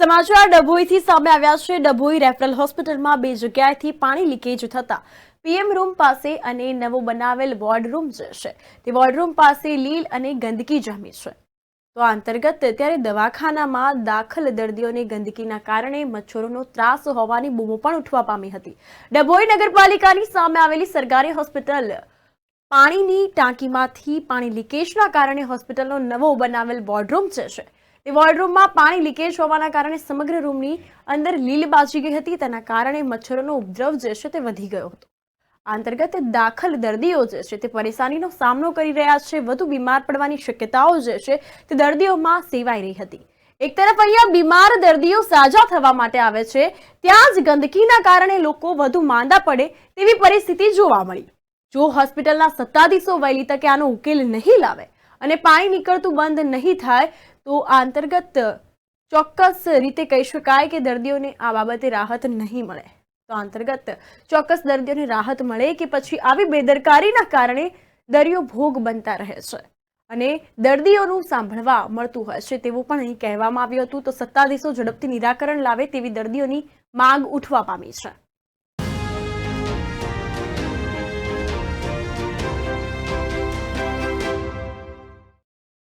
સમાચાર ડભોઈથી સામે આવ્યા છે। ડભોઈ રેફરલ હોસ્પિટલમાં બે જગ્યાએથી પાણી લીકેજ થતા પીએમ રૂમ પાસે અને નવો બનાવેલ વોર્ડ રૂમ જે છે તે વોર્ડ રૂમ પાસે લીલ અને ગંદકી જામી છે। તો આ અંતર્ગત ત્યારે દવાખાનામાં દાખલ દર્દીઓને ગંદકીના કારણે મચ્છરોનો ત્રાસ હોવાની બૂમો પણ ઉઠવા પામી હતી। ડભોઈ નગરપાલિકાની સામે આવેલી સરકારી હોસ્પિટલ પાણીની ટાંકીમાંથી પાણી લીકેજના કારણે હોસ્પિટલનો નવો બનાવેલ વોર્ડરૂમ છે તે વોર્ડરૂમમાં પાણી લીકેજ હોવાના કારણે સમગ્ર રૂમની અંદર લીલ બાજી ગઈ હતી। તેના કારણે મચ્છરોનો ઉપદ્રવ જે છે તે વધી ગયો હતો। આ અંતર્ગત દાખલ દર્દીઓ જે છે તે પરેશાનીનો સામનો કરી રહ્યા છે। વધુ બીમાર પડવાની શક્યતાઓ જે છે તે દર્દીઓમાં સેવાઈ રહી હતી। એક તરફ અહીંયા બીમાર દર્દીઓ સાજા થવા માટે આવે છે, ત્યાં જ ગંદકીના કારણે લોકો વધુ માંદા પડે તેવી પરિસ્થિતિ જોવા મળી। જો હોસ્પિટલના સત્તાધીશો વહેલી તકે આનો ઉકેલ નહીં લાવે અને પાણી નીકળતું બંધ નહીં થાય તો આ અંતર્ગત ચોક્કસ રીતે કહી શકાય કે દર્દીઓને આ બાબતે રાહત નહીં મળે। તો અંતર્ગત ચોક્કસ દર્દીઓને રાહત મળે કે પછી આવી બેદરકારીના કારણે દર્દીઓ ભોગ બનતા રહે છે અને દર્દીઓનું સાંભળવા મળતું હોય છે તેવું પણ અહીં કહેવામાં આવ્યું હતું। તો સત્તાધીશો ઝડપથી નિરાકરણ લાવે તેવી દર્દીઓની માંગ ઉઠવા પામી છે।